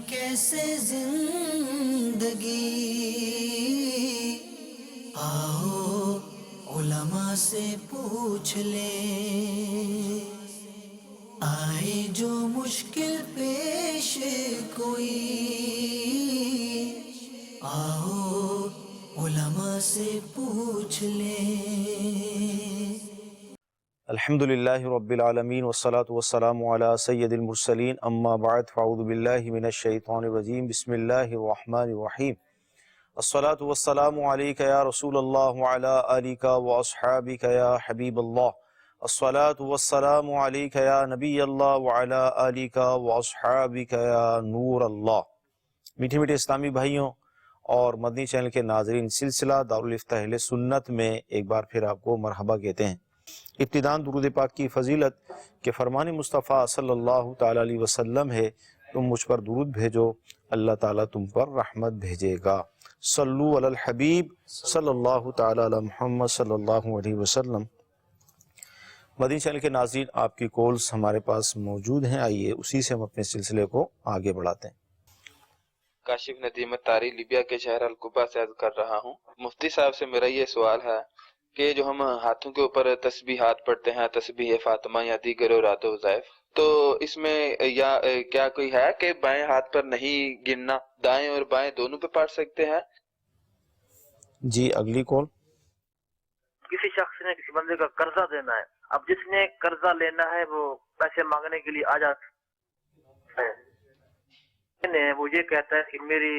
کیسے زندگی، آؤ علماء سے پوچھ لیں، آئے جو مشکل پیش کوئی، آؤ علماء سے پوچھ لیں۔ الحمدللہ رب العالمین والصلاة والسلام علی سید المرسلین، اما بعد فاعوذ باللہ من الشیطان الرجیم، بسم اللہ الرحمن الرحیم۔ الصلاة والسلام علیک یا رسول اللہ وعلی آلک واصحابک یا حبیب اللہ، الصلاة والسلام علیک یا نبی اللہ وعلی آلک واصحابک یا نور اللہ۔ میٹھے میٹھے اسلامی بھائیوں اور مدنی چینل کے ناظرین، سلسلہ دارالفتہ اہل سنت میں ایک بار پھر آپ کو مرحبا کہتے ہیں۔ ابتداً درود پاک کی فضیلت کہ فرمان مصطفیٰ صلی اللہ تعالیٰ علیہ وسلم ہے، تم مجھ پر درود بھیجو اللہ تعالیٰ تم پر رحمت بھیجے گا۔ صلو علی الحبیب صلی اللہ تعالیٰ علی محمد صلی اللہ علیہ وسلم۔ مدنی چینل کے ناظرین، آپ کی کالز ہمارے پاس موجود ہیں، آئیے اسی سے ہم اپنے سلسلے کو آگے بڑھاتے ہیں۔ کاشف ندیم تاری لیبیا کے شہر القبہ سے عرض کر رہا ہوں۔ مفتی صاحب سے میرا یہ سوال ہے کہ جو ہم ہاتھوں کے اوپر تسبیحات پڑھتے ہیں، تسبیح فاطمہ یا دیگر اوراد وظائف، تو اس میں یا کیا کوئی ہے کہ بائیں ہاتھ پر نہیں گننا، دائیں اور بائیں دونوں پہ پڑھ سکتے ہیں؟ جی اگلی کال۔ کسی شخص نے کسی بندے کا قرضہ دینا ہے، اب جس نے قرضہ لینا ہے وہ پیسے مانگنے کے لیے آ جاتا ہے، وہ یہ کہتا ہے کہ میری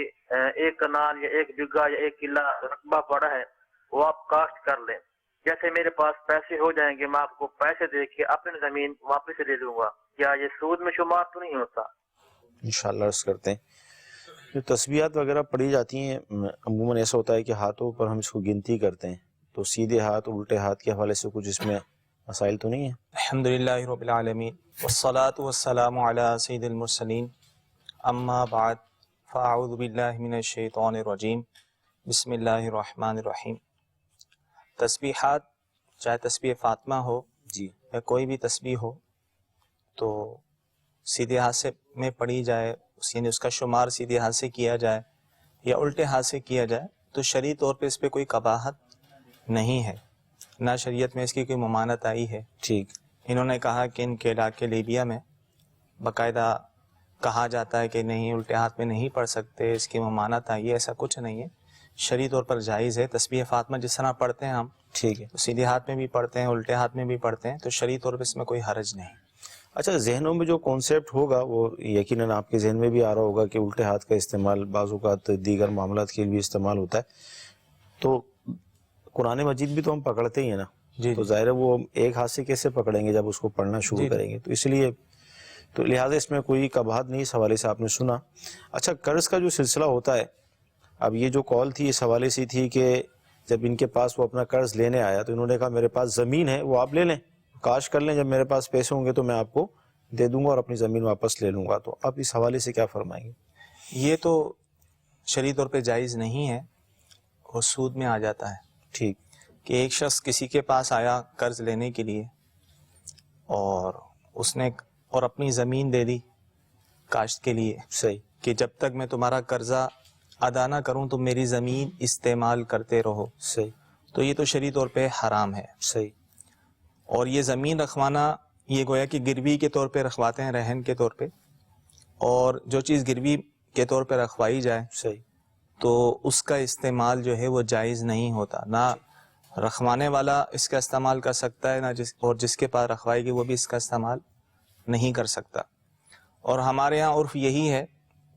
ایک کنال یا ایک بیگھہ یا ایک قلعہ رقبہ پڑا ہے، وہ آپ کاشت کر لیں، جیسے میرے پاس پیسے ہو جائیں گے میں آپ کو پیسے دے کے اپنی زمین واپس دے دوں گا، کیا یہ سود میں شمار تو نہیں ہوتا؟ انشاءاللہ عرض کرتے ہیں۔ جو تسبیحات وغیرہ پڑھی جاتی ہیں عموماً ایسا ہوتا ہے کہ ہاتھوں پر ہم اس کو گنتی کرتے ہیں، تو سیدھے ہاتھ اور الٹے ہاتھ کے حوالے سے کچھ اس میں مسائل تو نہیں ہیں؟ الحمدللہ رب العالمین والصلاة والسلام علی سید المرسلین، اما بعد فاعوذ باللہ من الشیطان الرجیم، بسم اللہ الرحمن الرحیم۔ تسبیحات، چاہے تسبیح فاطمہ ہو جی یا کوئی بھی تسبیح ہو، تو سیدھے ہاتھ سے میں پڑھی جائے، یعنی اس کا شمار سیدھے ہاتھ سے کیا جائے یا الٹے ہاتھ سے کیا جائے، تو شرعی طور پہ اس پہ کوئی قباحت نہیں ہے، نہ شریعت میں اس کی کوئی ممانعت آئی ہے۔ ٹھیک۔ انہوں نے کہا کہ ان کے علاقے لیبیا میں باقاعدہ کہا جاتا ہے کہ نہیں الٹے ہاتھ میں نہیں پڑھ سکتے، اس کی ممانعت آئی ہے، ایسا کچھ نہیں ہے، شرعی طور پر جائز ہے۔ تسبیح فاطمہ جس طرح پڑھتے ہیں ہم، ٹھیک ہے، تو سیدھے ہاتھ میں بھی پڑھتے ہیں، الٹے ہاتھ میں بھی پڑھتے ہیں، تو شرعی طور پر اس میں کوئی حرج نہیں۔ اچھا، ذہنوں میں جو کانسیپٹ ہوگا وہ یقیناً آپ کے ذہن میں بھی آ رہا ہوگا کہ الٹے ہاتھ کا استعمال بعض اوقات دیگر معاملات کے لیے استعمال ہوتا ہے، تو قرآن مجید بھی تو ہم پکڑتے ہی ہیں نا، جی تو ظاہر ہے وہ ایک ہاتھ سے کیسے پکڑیں گے جب اس کو پڑھنا شروع کریں گے، تو اس لیے تو لہٰذا اس میں کوئی قباحت نہیں، اس حوالے سے آپ نے سنا۔ اچھا، قرض کا جو سلسلہ ہوتا ہے، اب یہ جو کال تھی اس حوالے سے تھی کہ جب ان کے پاس وہ اپنا قرض لینے آیا تو انہوں نے کہا میرے پاس زمین ہے، وہ آپ لے لیں، کاش کر لیں، جب میرے پاس پیسے ہوں گے تو میں آپ کو دے دوں گا اور اپنی زمین واپس لے لوں گا، تو آپ اس حوالے سے کیا فرمائیں گے؟ یہ تو شرعی طور پہ جائز نہیں ہے، وہ سود میں آ جاتا ہے۔ ٹھیک کہ ایک شخص کسی کے پاس آیا قرض لینے کے لیے اور اس نے اور اپنی زمین دے دی کاشت کے لیے، صحیح، کہ جب تک میں تمہارا قرضہ ادا نہ کروں تو میری زمین استعمال کرتے رہو، صحیح، تو یہ تو شرعی طور پہ حرام ہے۔ صحیح، اور یہ زمین رکھوانا یہ گویا کہ گروی کے طور پہ رکھواتے ہیں، رہن کے طور پہ، اور جو چیز گروی کے طور پہ رکھوائی جائے صحیح، تو اس کا استعمال جو ہے وہ جائز نہیں ہوتا، نہ رکھوانے والا اس کا استعمال کر سکتا ہے، نہ اور جس کے پاس رکھوائے گی وہ بھی اس کا استعمال نہیں کر سکتا۔ اور ہمارے ہاں عرف یہی ہے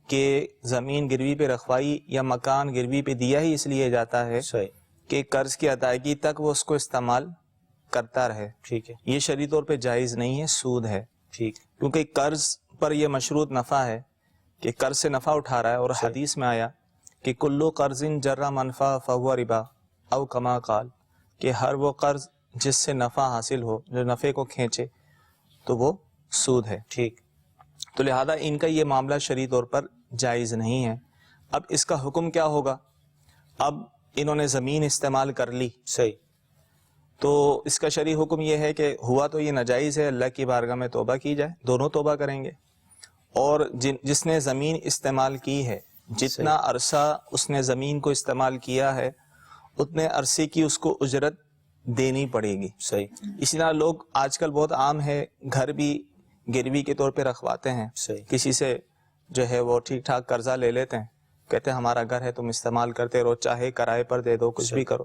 کہ زمین گروی پہ رکھوائی یا مکان گروی پہ دیا ہی اس لیے جاتا ہے صحیح، کہ قرض کی ادائیگی تک وہ اس کو استعمال کرتا رہے۔ ٹھیک ہے، یہ شرعی طور پہ جائز نہیں ہے، سود ہے، ٹھیک، کیونکہ قرض پر یہ مشروط نفع ہے کہ قرض سے نفع اٹھا رہا ہے، اور حدیث میں آیا کہ کلو قرض جر منفع فہو ربا او کما قال، کہ ہر وہ قرض جس سے نفع حاصل ہو، جو نفع کو کھینچے، تو وہ سود ہے۔ ٹھیک، تو لہذا ان کا یہ معاملہ شرعی طور پر جائز نہیں ہے۔ اب اس کا حکم کیا ہوگا؟ اب انہوں نے زمین استعمال کر لی، صحیح، تو اس کا شرعی حکم یہ ہے کہ ہوا تو یہ ناجائز ہے، اللہ کی بارگاہ میں توبہ کی جائے، دونوں توبہ کریں گے، اور جس نے زمین استعمال کی ہے جتنا عرصہ اس نے زمین کو استعمال کیا ہے اتنے عرصے کی اس کو اجرت دینی پڑے گی. صحیح. اسی طرح لوگ آج کل بہت عام ہے گھر بھی گروی کے طور پہ رکھواتے ہیں. صحیح. کسی سے جو ہے وہ ٹھیک ٹھاک قرضہ لے لیتے ہیں, کہتے ہیں ہمارا گھر ہے تم استعمال کرتے رہو, چاہے کرائے پر دے دو, کچھ بھی کرو.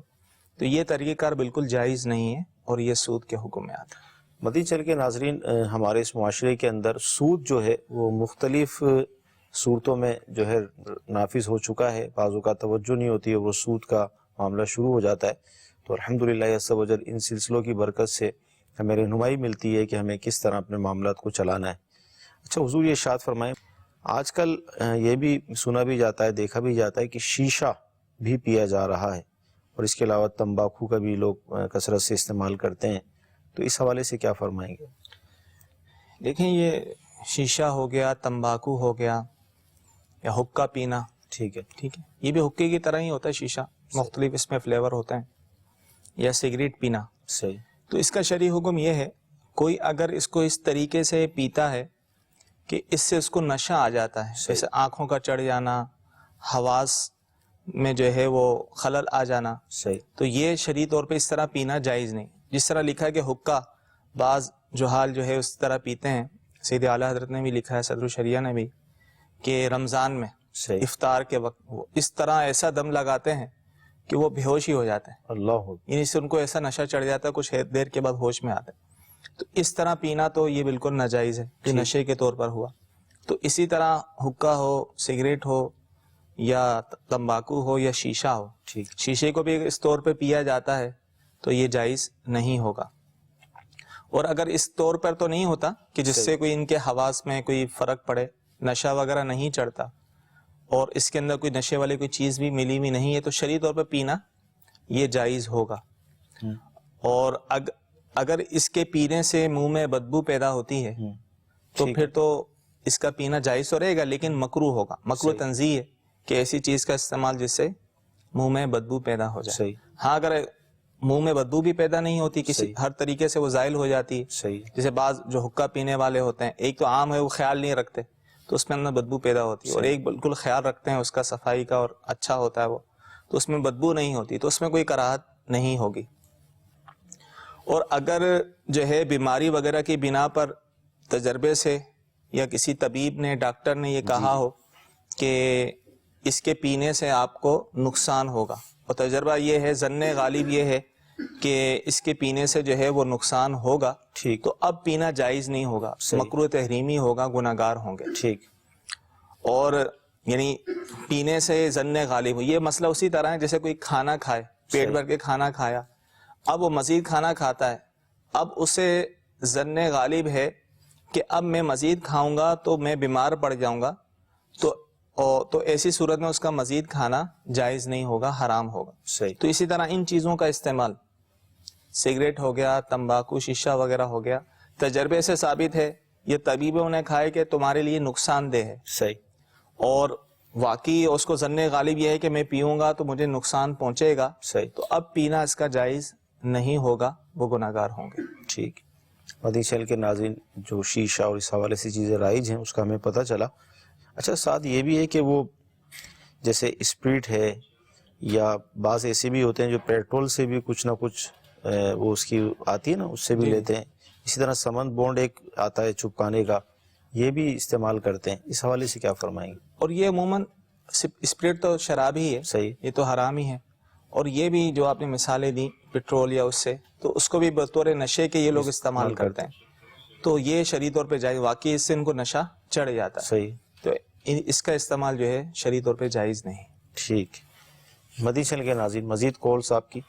تو یہ طریقہ کار بالکل جائز نہیں ہے اور یہ سود کے حکم میں آتا ہے. مدنی چل کے ناظرین, ہمارے اس معاشرے کے اندر سود جو ہے وہ مختلف صورتوں میں جو ہے نافذ ہو چکا ہے. بعضوں کا توجہ نہیں ہوتی ہے, وہ سود کا معاملہ شروع ہو جاتا ہے. تو الحمدللہ عز و جل ان سلسلوں کی برکت سے ہمیں رہنمائی ملتی ہے کہ ہمیں کس طرح اپنے معاملات کو چلانا ہے. اچھا حضور یہ ارشاد فرمائیں, آج کل یہ بھی سنا بھی جاتا ہے, دیکھا بھی جاتا ہے کہ شیشہ بھی پیا جا رہا ہے اور اس کے علاوہ تمباکو کا بھی لوگ کثرت سے استعمال کرتے ہیں. تو اس حوالے سے کیا فرمائیں گے؟ دیکھیں یہ شیشہ ہو گیا, تمباکو ہو گیا, یا حقہ پینا, ٹھیک ہے, یہ بھی حقے کی طرح ہی ہوتا ہے شیشہ, مختلف اس میں فلیور ہوتے ہیں. یا سگریٹ پینا. صحیح. تو اس کا شرعی حکم یہ ہے, کوئی اگر اس کو اس طریقے سے پیتا ہے کہ اس سے اس کو نشہ آ جاتا ہے, جیسے آنکھوں کا چڑھ جانا, حواس میں جو ہے وہ خلل آ جانا, صحیح, تو یہ شرعی طور پہ اس طرح پینا جائز نہیں. جس طرح لکھا ہے کہ حقہ بعض جہال جو ہے اس طرح پیتے ہیں, سید اعلیٰ حضرت نے بھی لکھا ہے, صدر الشریعہ نے بھی, کہ رمضان میں صحیح, افطار کے وقت وہ اس طرح ایسا دم لگاتے ہیں کہ وہ بے ہوش ہی ہو جاتے ہیں. اللہ, یعنی سے ان کو ایسا نشہ چڑھ جاتا ہے, کچھ دیر کے بعد ہوش میں آتے ہیں. تو اس طرح پینا تو یہ بالکل ناجائز ہے, یہ نشے کے طور پر ہوا. تو اسی طرح حقہ ہو, سگریٹ ہو, یا تمباکو ہو, یا شیشہ ہو, شیشے کو بھی اس طور پہ پیا جاتا ہے تو یہ جائز نہیں ہوگا. اور اگر اس طور پر تو نہیں ہوتا کہ جس سے کوئی ان کے حواس میں کوئی فرق پڑے, نشہ وغیرہ نہیں چڑھتا اور اس کے اندر کوئی نشے والی کوئی چیز بھی ملی بھی نہیں ہے, تو شرعی طور پہ پینا یہ جائز ہوگا. اور اگر اس کے پینے سے منہ میں بدبو پیدا ہوتی ہے تو پھر تو اس کا پینا جائز تو رہے گا, لیکن مکروہ ہوگا. مکروہ تنزیہ ہے کہ ایسی چیز کا استعمال جس سے منہ میں بدبو پیدا ہو جائے. ہاں اگر منہ میں بدبو بھی پیدا نہیں ہوتی, کسی ہر طریقے سے وہ زائل ہو جاتی ہے, جیسے بعض جو حقہ پینے والے ہوتے ہیں, ایک تو عام ہے وہ خیال نہیں رکھتے تو اس میں اندر بدبو پیدا ہوتی ہے, اور ایک بالکل خیال رکھتے ہیں اس کا صفائی کا اور اچھا ہوتا ہے وہ, تو اس میں بدبو نہیں ہوتی, تو اس میں کوئی کراہت نہیں ہوگی. اور اگر جو ہے بیماری وغیرہ کی بنا پر تجربے سے یا کسی طبیب نے, ڈاکٹر نے یہ کہا ہو کہ اس کے پینے سے آپ کو نقصان ہوگا, اور تجربہ یہ ہے, ظن غالب یہ ہے کہ اس کے پینے سے جو ہے وہ نقصان ہوگا, تو اب پینا جائز نہیں ہوگا, مکروہ تحریمی ہوگا, گناہگار ہوں گے. ٹھیک. اور یعنی پینے سے ظن غالب ہو, یہ مسئلہ اسی طرح ہے جیسے کوئی کھانا کھائے, پیٹ بھر کے کھانا کھایا, اب وہ مزید کھانا کھاتا ہے, اب اسے ظن غالب ہے کہ اب میں مزید کھاؤں گا تو میں بیمار پڑ جاؤں گا, تو ایسی صورت میں اس کا مزید کھانا جائز نہیں ہوگا, حرام ہوگا. تو اسی طرح ان چیزوں کا استعمال, سگریٹ ہو گیا, تمباکو, شیشہ وغیرہ ہو گیا, تجربے سے ثابت ہے, یہ طبیبوں نے کہا ہے کہ تمہارے لیے نقصان دہ ہے. صحیح. اور واقعی اس کو ظن غالب یہ ہے کہ میں پیوں گا تو مجھے نقصان پہنچے گا. صحیح. تو اب پینا اس کا جائز نہیں ہوگا, وہ گناہگار ہوں گے. ٹھیک. مدنی چینل کے ناظرین, جو شیشہ اور اس حوالے سے چیزیں رائج ہیں اس کا ہمیں پتہ چلا. اچھا ساتھ یہ بھی ہے کہ وہ جیسے اسپرٹ ہے, یا بعض ایسے بھی ہوتے ہیں جو پیٹرول سے بھی کچھ نہ کچھ وہ اس کی آتی ہے نا, اس سے بھی لیتے ہیں. اسی طرح سمن بونڈ ایک آتا ہے چپکانے کا, یہ بھی استعمال کرتے ہیں. اس حوالے سے کیا فرمائیں گے؟ اور یہ عموماً اسپرٹ تو شراب ہی ہے, صحیح, یہ تو حرام ہی ہے. اور یہ بھی جو آپ نے مثالیں دی پیٹرول یا اس سے, تو اس کو بھی بطور نشے کے یہ لوگ استعمال کرتے ہیں, تو یہ شرعی طور پہ جائز, واقعی اس سے ان کو نشہ چڑھ جاتا ہے. صحیح. تو اس کا استعمال جو ہے شرعی طور پہ جائز نہیں. ٹھیک. مدنی چینل کے ناظرین, مزید کالس آپ کی.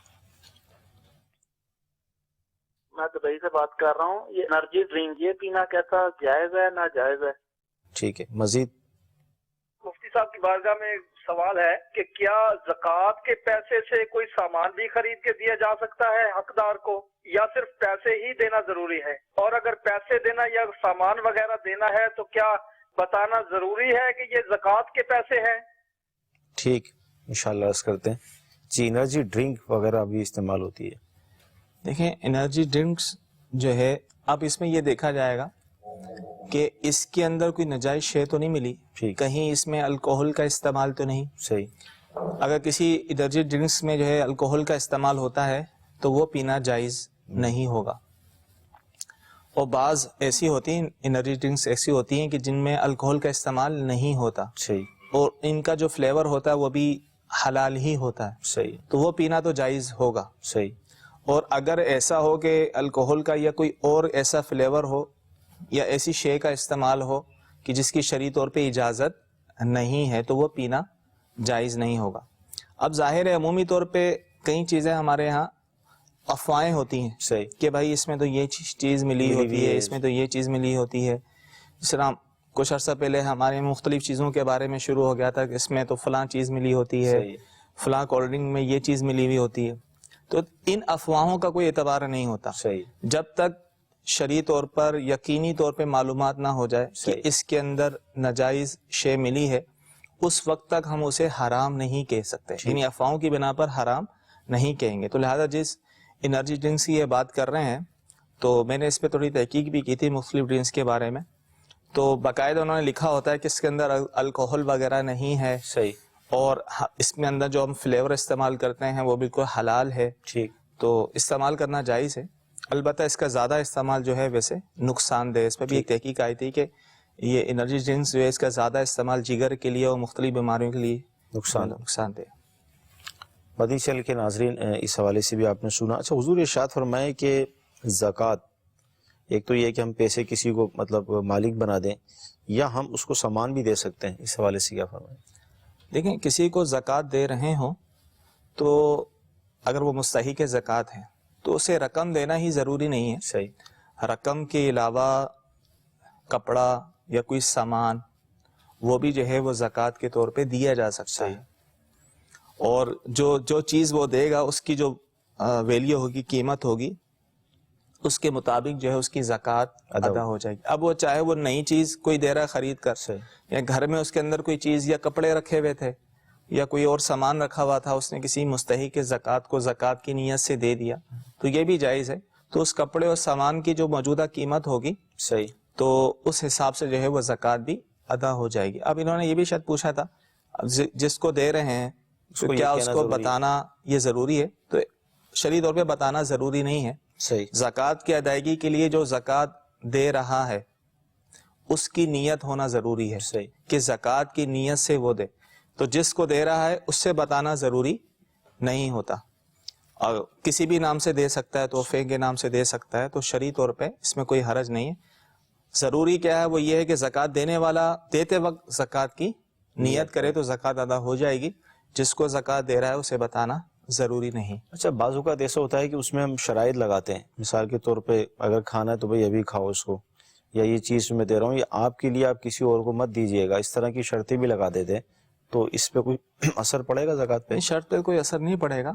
میں دبئی سے بات کر رہا ہوں. یہ انرجی ڈرنک یہ پینا کیسا جائز ہے ناجائز ہے؟ ٹھیک ہے. مزید مفتی صاحب کی بارگاہ میں سوال ہے کہ کیا زکوٰۃ کے پیسے سے کوئی سامان بھی خرید کے دیا جا سکتا ہے حقدار کو, یا صرف پیسے ہی دینا ضروری ہے؟ اور اگر پیسے دینا یا سامان وغیرہ دینا ہے تو کیا بتانا ضروری ہے کہ یہ زکوٰۃ کے پیسے ہیں؟ ٹھیک, انشاءاللہ عرض کرتے ہیں. جی, انرجی ڈرنک وغیرہ بھی استعمال ہوتی ہے. دیکھیں انرجی ڈرنکس جو ہے, اب اس میں یہ دیکھا جائے گا کہ اس کے اندر کوئی ناجائز شے تو نہیں ملی, کہیں اس میں الکوہل کا استعمال تو نہیں. صحیح. اگر کسی انرجی ڈرنکس میں جو ہے الکوہل کا استعمال ہوتا ہے تو وہ پینا جائز نہیں ہوگا. اور بعض ایسی ہوتی ہیں انرجی ڈرنکس ایسی ہوتی ہیں کہ جن میں الکوہل کا استعمال نہیں ہوتا, صحیح, اور ان کا جو فلیور ہوتا ہے وہ بھی حلال ہی ہوتا ہے, صحیح, تو وہ پینا تو جائز ہوگا. صحیح. اور اگر ایسا ہو کہ الکوہل کا یا کوئی اور ایسا فلیور ہو یا ایسی شے کا استعمال ہو کہ جس کی شرعی طور پہ اجازت نہیں ہے تو وہ پینا جائز نہیں ہوگا. اب ظاہر ہے عمومی طور پہ کئی چیزیں ہمارے ہاں افواہیں ہوتی ہیں, صحیح, کہ بھائی اس میں تو یہ چیز ملی ہوتی ہے, اس میں تو یہ چیز ملی ہوتی ہے. جس طرح کچھ عرصہ پہلے ہمارے مختلف چیزوں کے بارے میں شروع ہو گیا تھا کہ اس میں تو فلاں چیز ملی ہوتی ہے, فلاں کولڈ ڈرنک میں یہ چیز ملی ہوئی ہوتی ہے. تو ان افواہوں کا کوئی اعتبار نہیں ہوتا صحیح, جب تک شرعی طور پر یقینی طور پہ معلومات نہ ہو جائے کہ اس کے اندر ناجائز شے ملی ہے, اس وقت تک ہم اسے حرام نہیں کہہ سکتے, یعنی افواہوں کی بنا پر حرام نہیں کہیں گے. تو لہذا جس انرجی ڈرنکس کی یہ بات کر رہے ہیں تو میں نے اس پہ تھوڑی تحقیق بھی کی تھی مختلف ڈرنکس کے بارے میں, تو باقاعدہ انہوں نے لکھا ہوتا ہے کہ اس کے اندر الکوہل وغیرہ نہیں ہے, صحیح, اور اس میں اندر جو ہم فلیور استعمال کرتے ہیں وہ بالکل حلال ہے, ٹھیک, تو استعمال کرنا جائز ہے. البتہ اس کا زیادہ استعمال جو ہے ویسے نقصان دہ. اس پہ بھی ایک تحقیق آئی تھی کہ یہ انرجی ڈرنکس جو ہے اس کا زیادہ استعمال جگر کے لیے اور مختلف بیماریوں کے لیے نقصان دہ. مدنی چینل کے ناظرین, اس حوالے سے بھی آپ نے سنا. اچھا, حضور ارشاد فرمائے کہ زکوٰۃ, ایک تو یہ کہ ہم پیسے کسی کو مطلب مالک بنا دیں یا ہم اس کو سامان بھی دے سکتے ہیں, اس حوالے سے کیا فرمائیں؟ دیکھیں, کسی کو زکوٰۃ دے رہے ہوں تو اگر وہ مستحق زکوٰۃ ہے تو اسے رقم دینا ہی ضروری نہیں ہے. صحیح, رقم کے علاوہ کپڑا یا کوئی سامان وہ بھی جو ہے وہ زکوٰۃ کے طور پہ دیا جا سکتا ہے, اور جو چیز وہ دے گا اس کی جو ویلیو ہوگی, قیمت ہوگی, اس کے مطابق جو ہے اس کی زکوٰۃ ادا ہو جائے گی. اب وہ چاہے وہ نئی چیز کوئی دے رہا ہے خرید کر, یا گھر میں اس کے اندر کوئی چیز یا کپڑے رکھے ہوئے تھے یا کوئی اور سامان رکھا ہوا تھا, اس نے کسی مستحق زکوٰۃ کو زکوٰۃ کی نیت سے دے دیا تو یہ بھی جائز ہے. تو اس کپڑے اور سامان کی جو موجودہ قیمت ہوگی, صحیح, تو اس حساب سے جو ہے وہ زکوٰۃ بھی ادا ہو جائے گی. اب انہوں نے یہ بھی شاید پوچھا تھا جس کو دے رہے ہیں تو کیا اس کو بتانا یہ ضروری ہے؟ تو شرعی طور پہ بتانا ضروری نہیں ہے. صحیح, زکوٰۃ کی ادائیگی کے لیے جو زکوٰۃ دے رہا ہے اس کی نیت ہونا ضروری ہے, صحیح, کہ زکوٰۃ کی نیت سے وہ دے. تو جس کو دے رہا ہے اس سے بتانا ضروری نہیں ہوتا, اور کسی بھی نام سے دے سکتا ہے, تحفے کے نام سے دے سکتا ہے, تو شرعی طور پہ اس میں کوئی حرج نہیں ہے. ضروری کیا ہے, وہ یہ ہے کہ زکوٰۃ دینے والا دیتے وقت زکوٰۃ کی نیت کرے تو زکوٰۃ ادا ہو جائے گی. جس کو زکوٰۃ دے رہا ہے اسے بتانا ضروری نہیں. اچھا, بعض اوقات ایسا ہوتا ہے کہ اس میں ہم شرائط لگاتے ہیں, مثال کے طور پہ اگر کھانا ہے تو بھئی ابھی کھاؤ اس کو, یا یہ چیز میں دے رہا ہوں یہ آپ کے لیے, آپ کسی اور کو مت دیجیے گا, اس طرح کی شرطیں بھی لگا دیتے ہیں, تو اس پہ کوئی اثر پڑے گا زکوٰۃ پہ؟ شرط پہ کوئی اثر نہیں پڑے گا.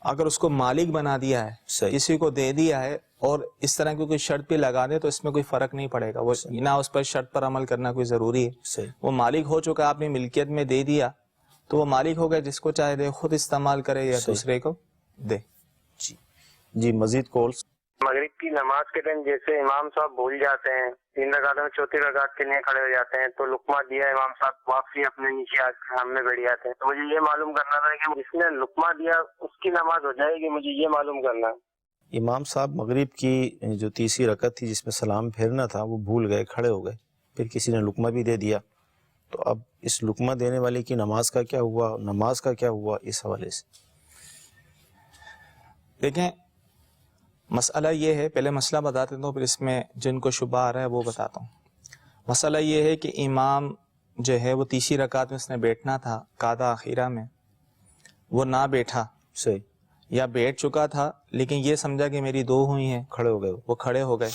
اگر اس کو مالک بنا دیا ہے, کسی کو دے دیا ہے, اور اس طرح کی کوئی شرط پہ لگا دے تو اس میں کوئی فرق نہیں پڑے گا. وہ نہ اس پر شرط پر عمل کرنا کوئی ضروری ہے. وہ مالک ہو چکا, آپ نے ملکیت میں دے دیا تو وہ مالک ہو گیا, جس کو چاہے دے, خود استعمال کرے یا دوسرے کو دے. جی, مزید کالز. مغرب کی نماز کے ٹائم جیسے امام صاحب بھول جاتے ہیں, 3 رکعتوں میں چوتھی رکعت کے لیے کھڑے ہو جاتے ہیں, تو لقمہ دیا امام صاحب واپسی اپنے نیچے آ کے سامنے بیٹھ جاتے ہیں, تو مجھے یہ معلوم کرنا تھا کہ جس نے لقمہ دیا اس کی نماز ہو جائے گی, مجھے یہ معلوم کرنا ہے. امام صاحب مغرب کی جو تیسری رکعت تھی جس میں سلام پھیرنا تھا وہ بھول گئے, کھڑے ہو گئے, پھر کسی نے لقمہ بھی دے دیا, تو اب اس لقمہ دینے والے کی نماز کا کیا ہوا, نماز کا کیا ہوا, اس حوالے سے دیکھیں. مسئلہ یہ ہے, پہلے مسئلہ بتاتے ہیں تو پھر اس میں جن کو شبہ آ رہا ہے وہ بتاتا ہوں. مسئلہ یہ ہے کہ امام جو ہے وہ تیسری رکعت میں اس نے بیٹھنا تھا, قعدہ اخیرہ میں وہ نہ بیٹھا, صحیح, یا بیٹھ چکا تھا لیکن یہ سمجھا کہ میری 2 ہوئی ہیں, کھڑے ہو گئے, وہ کھڑے ہو گئے.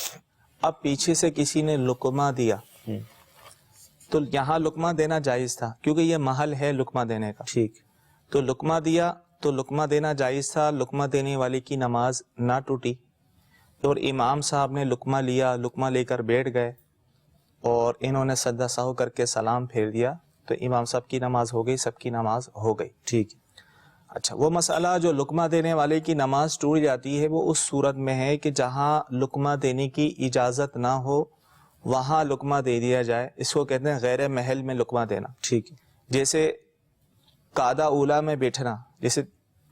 اب پیچھے سے کسی نے لقمہ دیا تو یہاں لقمہ دینا جائز تھا کیونکہ یہ محل ہے لقمہ دینے کا. ٹھیک, تو لقمہ دیا تو لقمہ دینا جائز تھا, لقمہ دینے والے کی نماز نہ ٹوٹی. اور امام صاحب نے لقمہ لیا, لقمہ لے کر بیٹھ گئے اور انہوں نے سجدہ سہو کر کے سلام پھیر دیا, تو امام صاحب کی نماز ہو گئی, سب کی نماز ہو گئی. ٹھیک. اچھا, وہ مسئلہ جو لقمہ دینے والے کی نماز ٹوٹ جاتی ہے وہ اس صورت میں ہے کہ جہاں لقمہ دینے کی اجازت نہ ہو وہاں لقمہ دے دیا جائے، اس کو کہتے ہیں غیر محل میں لقمہ دینا. ٹھیک ہے. جیسے قعدہ اولا میں بیٹھنا، جیسے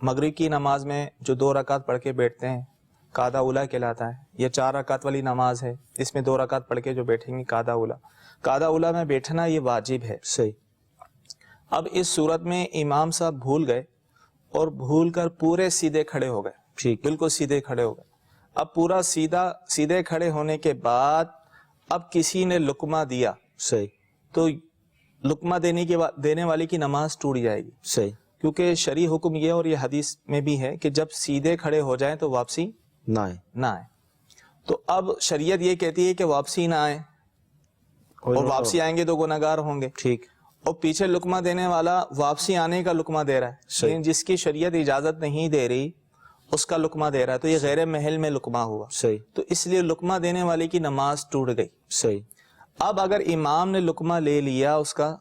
مغرب کی نماز میں جو 2 رکعت پڑھ کے بیٹھتے ہیں قعدہ اولا کہلاتا ہے. یہ 4 رکعت والی نماز ہے، اس میں 2 رکعت پڑھ کے جو بیٹھیں گے قعدہ اولا. قعدہ اولا میں بیٹھنا یہ واجب ہے. صحیح. اب اس صورت میں امام صاحب بھول گئے اور بھول کر پورے سیدھے کھڑے ہو گئے. ٹھیک. بالکل سیدھے کھڑے ہو گئے. اب پورا سیدھے کھڑے ہونے کے بعد اب کسی نے لقمہ دیا، صحیح، تو لقمہ دینے والے کی نماز ٹوٹ جائے گی. صحیح. کیونکہ شرعی حکم یہ اور یہ حدیث میں بھی ہے کہ جب سیدھے کھڑے ہو جائیں تو واپسی نہ آئے. تو اب شریعت یہ کہتی ہے کہ واپسی نہ آئے، اور واپسی آئیں گے تو گناہگار ہوں گے. ٹھیک. اور پیچھے لقمہ دینے والا واپسی آنے کا لقمہ دے رہا ہے، لیکن جس کی شریعت اجازت نہیں دے رہی اس کا لقمہ دے رہا ہے، تو یہ غیر محل میں لقمہ ہوا. صحیح. تو اس لیے لقمہ دینے والے کی نماز ٹوٹ گئی. صحیح. اب اگر امام نے لقمہ لے لیا اس کا،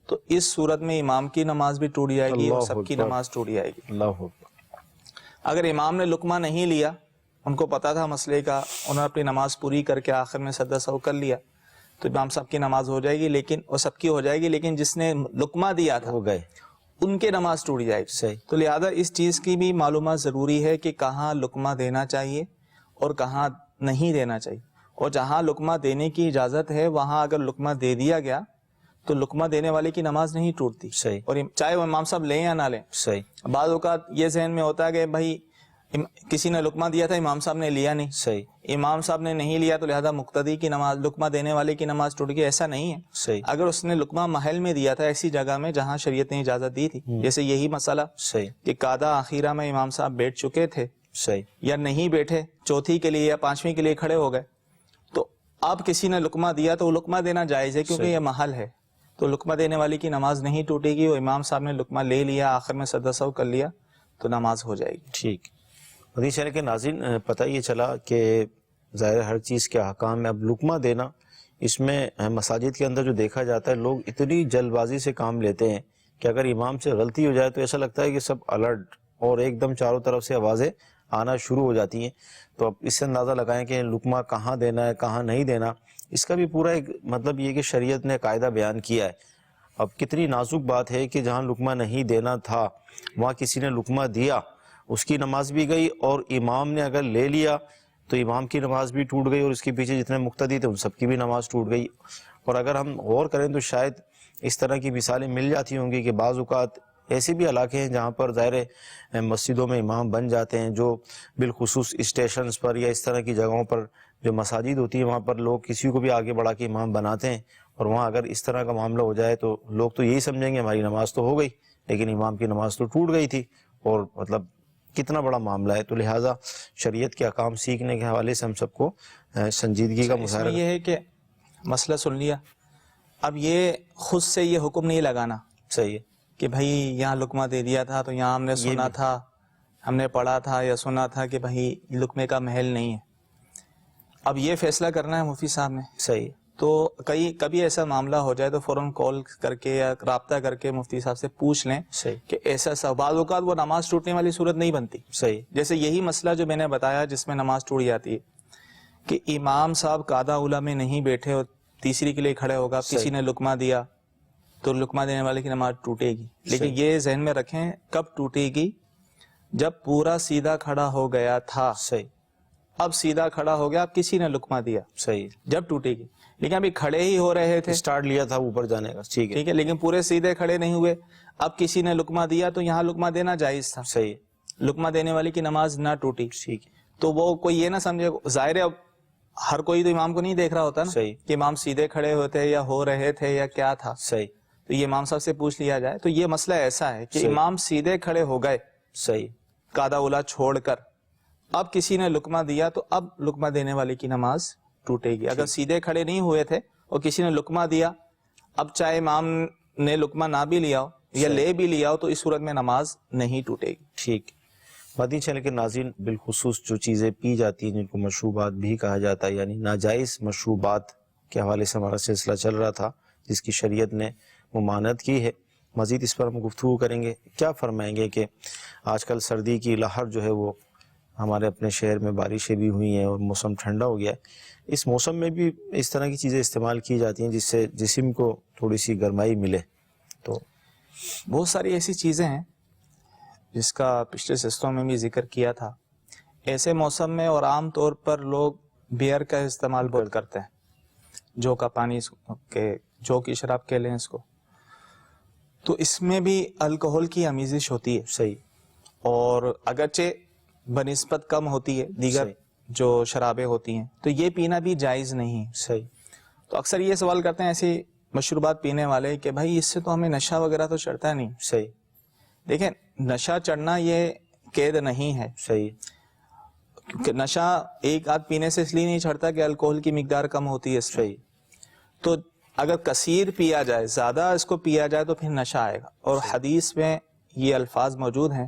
تو اس صورت میں امام کی نماز بھی ٹوٹ جائے گی اور سب کی نماز ٹوٹ جائے گی. اللہ اکبر. اگر امام نے لقمہ نہیں لیا، ان کو پتا تھا مسئلے کا، انہوں نے اپنی نماز پوری کر کے آخر میں سجدہ سہو کر لیا، تو امام صاحب کی نماز ہو جائے گی، لیکن وہ سب کی ہو جائے گی، لیکن جس نے لقمہ دیا تھا ہو گئے ان کے نماز ٹوٹ جائے گی. صحیح. تو لہذا اس چیز کی بھی معلومات ضروری ہے کہ کہاں لقمہ دینا چاہیے اور کہاں نہیں دینا چاہیے. اور جہاں لقمہ دینے کی اجازت ہے وہاں اگر لقمہ دے دیا گیا تو لقمہ دینے والے کی نماز نہیں ٹوٹتی. صحیح. اور چاہے وہ امام صاحب لیں یا نہ لیں. صحیح. بعض اوقات یہ ذہن میں ہوتا ہے کہ بھائی کسی نے لقمہ دیا تھا، امام صاحب نے لیا نہیں. صحیح. امام صاحب نے نہیں لیا تو لہذا مقتدی کی نماز، لقمہ دینے والے کی نماز ٹوٹ گئی. ایسا نہیں ہے. صحیح. اگر اس نے لقمہ محل میں دیا تھا، ایسی جگہ میں جہاں شریعت نے اجازت دی تھی، جیسے یہی مسئلہ صحیح کہ قعدہ آخیرہ میں امام صاحب بیٹھ چکے تھے صحیح یا نہیں بیٹھے، چوتھی کے لیے یا پانچویں کے لیے کھڑے ہو گئے، تو اب کسی نے لقمہ دیا تو وہ لقمہ دینا جائز ہے کیونکہ یہ محل ہے. تو لقمہ دینے والی کی نماز نہیں ٹوٹے گی. وہ امام صاحب نے لقمہ لے لیا، آخر میں سجدہ سہو کر لیا تو نماز ہو جائے گی. ٹھیک. حدیث شریف کے ناظرین، پتہ یہ چلا کہ ظاہر ہر چیز کے احکام میں اب لقمہ دینا، اس میں مساجد کے اندر جو دیکھا جاتا ہے لوگ اتنی جلد بازی سے کام لیتے ہیں کہ اگر امام سے غلطی ہو جائے تو ایسا لگتا ہے کہ سب الرٹ اور ایک دم چاروں طرف سے آوازیں آنا شروع ہو جاتی ہیں. تو اب اس سے اندازہ لگائیں کہ لقمہ کہاں دینا ہے کہاں نہیں دینا. اس کا بھی پورا ایک مطلب یہ کہ شریعت نے قاعدہ بیان کیا ہے. اب کتنی نازک بات ہے کہ جہاں لقمہ نہیں دینا تھا وہاں کسی نے لقمہ دیا، اس کی نماز بھی گئی، اور امام نے اگر لے لیا تو امام کی نماز بھی ٹوٹ گئی، اور اس کے پیچھے جتنے مقتدی تھے ان سب کی بھی نماز ٹوٹ گئی. اور اگر ہم غور کریں تو شاید اس طرح کی مثالیں مل جاتی ہوں گی کہ بعض اوقات ایسے بھی علاقے ہیں جہاں پر ظاہر مسجدوں میں امام بن جاتے ہیں، جو بالخصوص اسٹیشنز پر یا اس طرح کی جگہوں پر جو مساجد ہوتی ہیں وہاں پر لوگ کسی کو بھی آگے بڑھا کے امام بناتے ہیں، اور وہاں اگر اس طرح کا معاملہ ہو جائے تو لوگ تو یہی سمجھیں گے ہماری نماز تو ہو گئی لیکن امام کی نماز تو ٹوٹ گئی تھی، اور مطلب کتنا بڑا معاملہ ہے. تو لہٰذا شریعت کے احکام سیکھنے کے حوالے سے ہم سب کو سنجیدگی کا مظاہرہ. یہ ہے کہ مسئلہ سن لیا، اب یہ خود سے یہ حکم نہیں لگانا صحیح ہے کہ بھائی یہاں لقمہ دے دیا تھا تو یہاں ہم نے سنا تھا، ہم نے پڑھا تھا یا سنا تھا کہ بھائی لقمے کا محل نہیں ہے. اب یہ فیصلہ کرنا ہے مفتی صاحب نے. صحیح. تو کبھی ایسا معاملہ ہو جائے تو فوراً کال کر کے یا رابطہ کر کے مفتی صاحب سے پوچھ لیں صحیح کہ ایسا بعض اوقات وہ نماز ٹوٹنے والی صورت نہیں بنتی. صحیح. جیسے یہی مسئلہ جو میں نے بتایا جس میں نماز ٹوٹ جاتی ہے کہ امام صاحب قعدہ اولا میں نہیں بیٹھے اور تیسری کے لیے کھڑے ہوگا، کسی نے لقمہ دیا تو لقمہ دینے والے کی نماز ٹوٹے گی. لیکن یہ ذہن میں رکھیں کب ٹوٹے گی؟ جب پورا سیدھا کھڑا ہو گیا تھا. صحیح. اب سیدھا کھڑا ہو گیا، اب کسی نے لقمہ دیا، صحیح، جب ٹوٹے گی. لیکن ابھی کھڑے ہی ہو رہے تھے، اسٹارٹ لیا تھا اوپر جانے کا، ٹھیک ہے، لیکن پورے سیدھے کھڑے نہیں ہوئے، اب کسی نے لقمہ دیا تو یہاں لقمہ دینا جائز تھا. صحیح. لقمہ دینے والی کی نماز نہ ٹوٹی. ٹھیک ہے. تو وہ کوئی یہ نہ سمجھے، ظاہر ہے اب ہر کوئی تو امام کو نہیں دیکھ رہا ہوتا نا صحیح کہ امام سیدھے کھڑے ہوتے یا ہو رہے تھے یا کیا تھا. صحیح. تو یہ امام صاحب سے پوچھ لیا جائے. تو یہ مسئلہ ایسا ہے کہ امام سیدھے کھڑے ہو گئے صحیح قعدہ اولا چھوڑ کر، اب کسی نے لقمہ دیا تو اب لقمہ دینے والے کی نماز ٹوٹے گی. اگر سیدھے کھڑے نہیں ہوئے تھے اور کسی نے لقمہ دیا، اب چاہے امام نے لقمہ نہ بھی لیا ہو یا لے بھی لیا ہو تو اس صورت میں نماز نہیں ٹوٹے گی. ٹھیک. مدنی چینل کے ناظرین، بالخصوص جو چیزیں پی جاتی ہیں جن کو مشروبات بھی کہا جاتا ہے، یعنی ناجائز مشروبات کے حوالے سے ہمارا سلسلہ چل رہا تھا جس کی شریعت نے ممانعت کی ہے. مزید اس پر ہم گفتگو کریں گے. کیا فرمائیں گے کہ آج کل سردی کی لہر جو ہے وہ ہمارے اپنے شہر میں بارشیں بھی ہوئی ہیں اور موسم ٹھنڈا ہو گیا ہے، اس موسم میں بھی اس طرح کی چیزیں استعمال کی جاتی ہیں جس سے جسم کو تھوڑی سی گرمائی ملے؟ تو بہت ساری ایسی چیزیں ہیں جس کا پچھلے سلسلوں میں بھی ذکر کیا تھا. ایسے موسم میں اور عام طور پر لوگ بیئر کا استعمال بہت کرتے ہیں، جو کا پانی کے جو کی شراب کہہ لیں اس کو. تو اس میں بھی الکوہل کی آمیزش ہوتی ہے. صحیح. اور اگرچہ بنسبت کم ہوتی ہے دیگر جو شرابیں ہوتی ہیں، تو یہ پینا بھی جائز نہیں ہے. صحیح. تو اکثر یہ سوال کرتے ہیں ایسی مشروبات پینے والے کہ بھائی اس سے تو ہمیں نشہ وغیرہ تو چڑھتا نہیں. صحیح. دیکھیں، نشہ چڑھنا یہ قید نہیں ہے. صحیح. کہ نشہ ایک آدھ پینے سے اس لیے نہیں چڑھتا کہ الکوہل کی مقدار کم ہوتی ہے اس میں. صحیح. تو اگر کثیر پیا جائے، زیادہ اس کو پیا جائے تو پھر نشہ آئے گا. اور حدیث میں یہ الفاظ موجود ہیں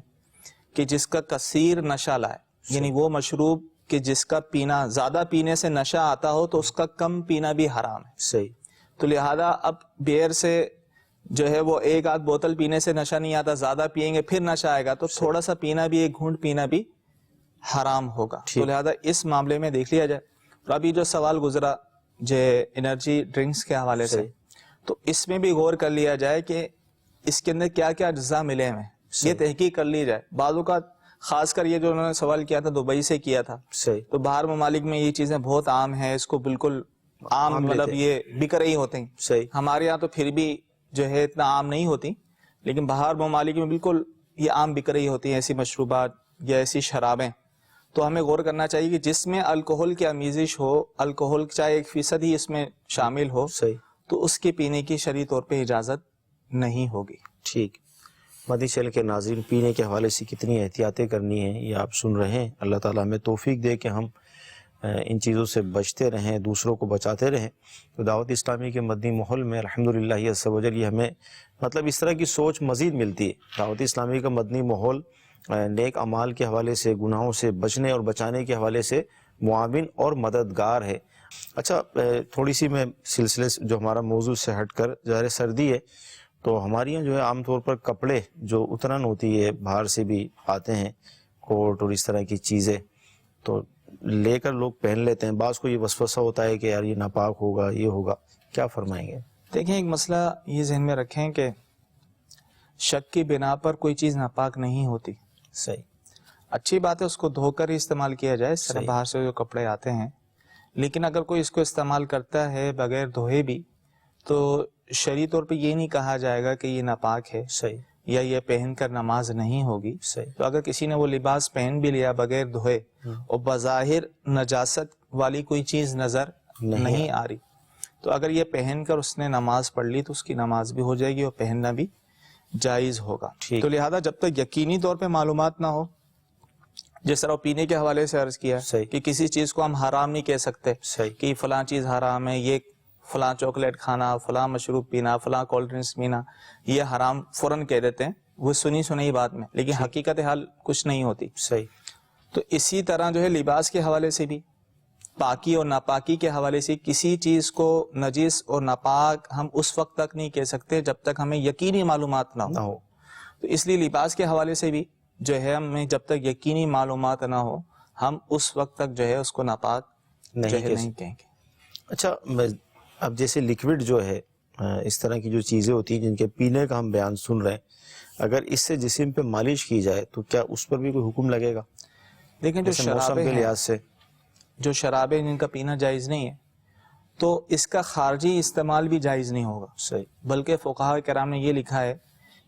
کہ جس کا کثیر نشہ لائے، یعنی وہ مشروب کہ جس کا پینا زیادہ پینے سے نشہ آتا ہو تو اس کا کم پینا بھی حرام ہے. صحیح. تو لہذا اب بیئر سے جو ہے وہ ایک آدھ بوتل پینے سے نشہ نہیں آتا، زیادہ پیئیں گے پھر نشہ آئے گا، تو تھوڑا سا پینا بھی، ایک گھونٹ پینا بھی حرام ہوگا. تو لہذا اس معاملے میں دیکھ لیا جائے. اور ابھی جو سوال گزرا جو انرجی ڈرنکس کے حوالے سے، تو اس میں بھی غور کر لیا جائے کہ اس کے اندر کیا کیا اجزاء ملے ہوئے ہیں، یہ تحقیق کر لی جائے. بعض اوقات خاص کر یہ جو انہوں نے سوال کیا تھا دبئی سے کیا تھا، تو باہر ممالک میں یہ چیزیں بہت عام ہیں، اس کو بالکل عام مطلب یہ بک رہی ہوتی ہیں. ہمارے یہاں تو پھر بھی جو ہے اتنا عام نہیں ہوتی، لیکن باہر ممالک میں بالکل یہ عام بک رہی ہوتی ہیں ایسی مشروبات یا ایسی شرابیں. تو ہمیں غور کرنا چاہیے کہ جس میں الکوہل کی آمیزش ہو، الکوہل چاہے 1% ہی اس میں شامل ہو، تو اس کے پینے کی شرعی طور پہ اجازت نہیں ہوگی. ٹھیک. مدنی چینل کے ناظرین، پینے کے حوالے سے کتنی احتیاطیں کرنی ہیں یہ آپ سن رہے ہیں. اللہ تعالیٰ ہمیں توفیق دے کہ ہم ان چیزوں سے بچتے رہیں، دوسروں کو بچاتے رہیں. تو دعوت اسلامی کے مدنی ماحول میں الحمدللہ عز و جل یہ ہمیں مطلب اس طرح کی سوچ مزید ملتی ہے. دعوت اسلامی کا مدنی ماحول نیک اعمال کے حوالے سے، گناہوں سے بچنے اور بچانے کے حوالے سے معاون اور مددگار ہے. اچھا، تھوڑی سی میں سلسلے جو ہمارا موضوع سے ہٹ کر، ظاہر سردی ہے تو ہمارے یہاں جو ہے عام طور پر کپڑے جو اترن ہوتی ہے باہر سے بھی آتے ہیں، کوٹ اور اس طرح کی چیزیں تو لے کر لوگ پہن لیتے ہیں. بعض کو یہ وسوسہ ہوتا ہے کہ یار یہ ناپاک ہوگا، یہ ہوگا. کیا فرمائیں گے؟ دیکھیں، ایک مسئلہ یہ ذہن میں رکھیں کہ شک کی بنا پر کوئی چیز ناپاک نہیں ہوتی. صحیح. اچھی بات ہے اس کو دھو کر ہی استعمال کیا جائے، اس طرح باہر سے جو کپڑے آتے ہیں. لیکن اگر کوئی اس کو استعمال کرتا ہے بغیر دھوئے بھی، تو شرعی طور پہ یہ نہیں کہا جائے گا کہ یہ ناپاک ہے. صحیح. یا یہ پہن کر نماز نہیں ہوگی. صحیح. تو اگر کسی نے وہ لباس پہن بھی لیا بغیر دھوئے اور بظاہر نجاست والی کوئی چیز نظر نہیں آ رہی، تو اگر یہ پہن کر اس نے نماز پڑھ لی تو اس کی نماز بھی ہو جائے گی اور پہننا بھی جائز ہوگا. تو لہذا جب تک یقینی طور پہ معلومات نہ ہو، جس طرح پینے کے حوالے سے عرض کیا کہ کسی چیز کو ہم حرام نہیں کہہ سکتے کہ فلاں چیز حرام ہے، یہ فلاں چاکلیٹ کھانا، فلاں مشروب پینا، فلاں کولڈ ڈرنکس پینا یہ حرام فوراً کہہ دیتے ہیں، وہ سنی سنی بات میں، لیکن حقیقت حال کچھ نہیں ہوتی. صحیح. تو اسی طرح جو ہے لباس کے حوالے سے بھی، پاکی اور ناپاکی کے حوالے سے کسی چیز کو نجس اور ناپاک ہم اس وقت تک نہیں کہہ سکتے جب تک ہمیں یقینی معلومات نہ ہو. تو اس لیے لباس کے حوالے سے بھی جو ہے ہمیں جب تک یقینی معلومات نہ ہو ہم اس وقت تک جو ہے اس کو ناپاک نہیں کہیں گے. اچھا، اب جیسے لکوڈ جو ہے، اس طرح کی جو چیزیں ہوتی ہیں جن کے پینے کا ہم بیان سن رہے ہیں، اگر اس سے جسم پہ مالش کی جائے تو کیا اس پر بھی کوئی حکم لگے گا؟ دیکھیں، جو شرابیں کے لحاظ سے، جو شرابیں جن کا پینا جائز نہیں ہے تو اس کا خارجی استعمال بھی جائز نہیں ہوگا. صحیح. بلکہ فقہاء کرام نے یہ لکھا ہے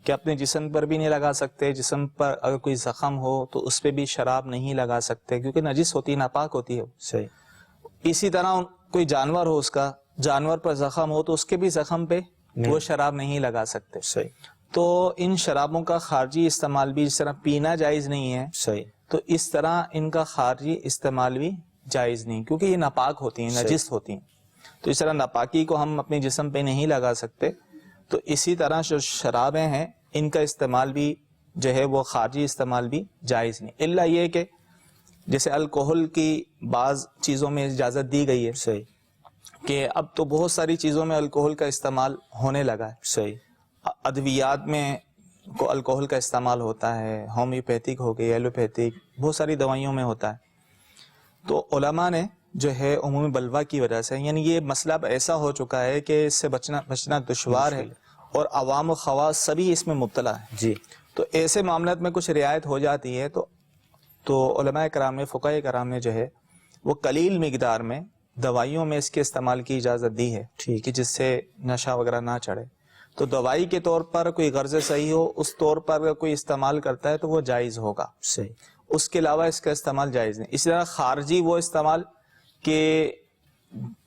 کہ اپنے جسم پر بھی نہیں لگا سکتے، جسم پر اگر کوئی زخم ہو تو اس پہ بھی شراب نہیں لگا سکتے کیونکہ نجس ہوتی ہے، ناپاک ہوتی ہے. صحیح. اسی طرح کوئی جانور ہو، اس کا جانور پر زخم ہو تو اس کے بھی زخم پہ وہ شراب نہیں لگا سکتے. صحیح. تو ان شرابوں کا خارجی استعمال بھی، جس طرح پینا جائز نہیں ہے، صحیح، تو اس طرح ان کا خارجی استعمال بھی جائز نہیں، کیونکہ یہ ناپاک ہوتی ہیں، نجس ہوتی ہیں. تو اس طرح ناپاکی کو ہم اپنے جسم پہ نہیں لگا سکتے. تو اسی طرح جو شرابیں ہیں ان کا استعمال بھی جو ہے وہ خارجی استعمال بھی جائز نہیں، الا یہ کہ جیسے الکوہل کی بعض چیزوں میں اجازت دی گئی ہے. صحیح. کہ اب تو بہت ساری چیزوں میں الکوہل کا استعمال ہونے لگا ہے. صحیح. ادویات میں کو الکوہل کا استعمال ہوتا ہے، ہومیوپیتھک ہو گئی، ایلوپیتھک، بہت ساری دوائیوں میں ہوتا ہے. تو علماء نے جو ہے عمومی بلوا کی وجہ سے، یعنی یہ مسئلہ اب ایسا ہو چکا ہے کہ اس سے بچنا دشوار ہے اور عوام و خواص سبھی اس میں مبتلا ہیں. جی. تو ایسے معاملات میں کچھ رعایت ہو جاتی ہے تو علماء کرام نے، فقہاء کرام نے جو ہے وہ قلیل مقدار میں دوائیوں میں اس کے استعمال کی اجازت دی ہے کہ جس سے نشہ وغیرہ نہ چڑھے. تو دوائی کے طور پر کوئی غرض صحیح ہو، اس طور پر کوئی استعمال کرتا ہے تو وہ جائز ہوگا. صحیح. اس کے علاوہ اس کا استعمال جائز نہیں. اسی طرح خارجی وہ استعمال کہ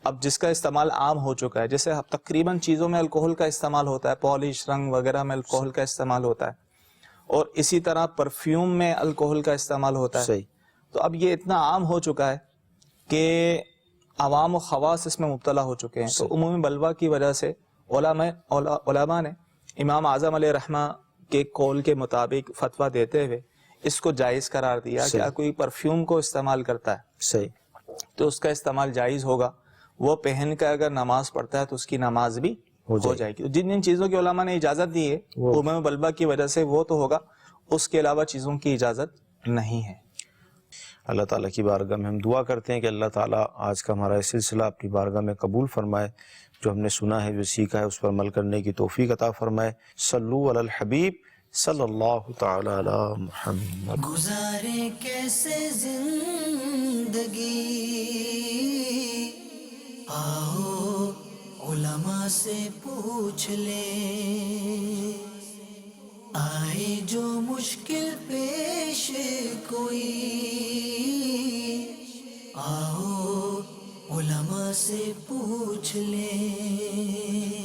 اب جس کا استعمال عام ہو چکا ہے، جیسے اب تقریباً چیزوں میں الکوہل کا استعمال ہوتا ہے، پالش، رنگ وغیرہ میں الکوہل کا استعمال ہوتا ہے، اور اسی طرح پرفیوم میں الکوہل کا استعمال ہوتا ہے. صحیح. تو اب یہ اتنا عام ہو چکا ہے کہ عوام و خواص اس میں مبتلا ہو چکے ہیں. تو عمومی بلوا کی وجہ سے علماء نے امام اعظم علیہ رحمہ کے قول کے مطابق فتویٰ دیتے ہوئے اس کو جائز قرار دیا کہ کوئی پرفیوم کو استعمال کرتا ہے صحیح تو اس کا استعمال جائز ہوگا. وہ پہن کر اگر نماز پڑھتا ہے تو اس کی نماز بھی ہو جائے گی. جن جن چیزوں کی علماء نے اجازت دی ہے عمومی بلوا کی وجہ سے وہ تو ہوگا، اس کے علاوہ چیزوں کی اجازت نہیں ہے. اللہ تعالیٰ کی بارگاہ میں ہم دعا کرتے ہیں کہ اللہ تعالیٰ آج کا ہمارا یہ سلسلہ اپنی بارگاہ میں قبول فرمائے. جو ہم نے سنا ہے، جو سیکھا ہے، اس پر عمل کرنے کی توفیق عطا فرمائے. صلو علی الحبیب صلی اللہ تعالی علی محمد. گزارے کیسے زندگی، آؤ علماء سے پوچھ لیں. آئے جو مشکل پیش کوئی، آؤ علماء سے پوچھ لیں.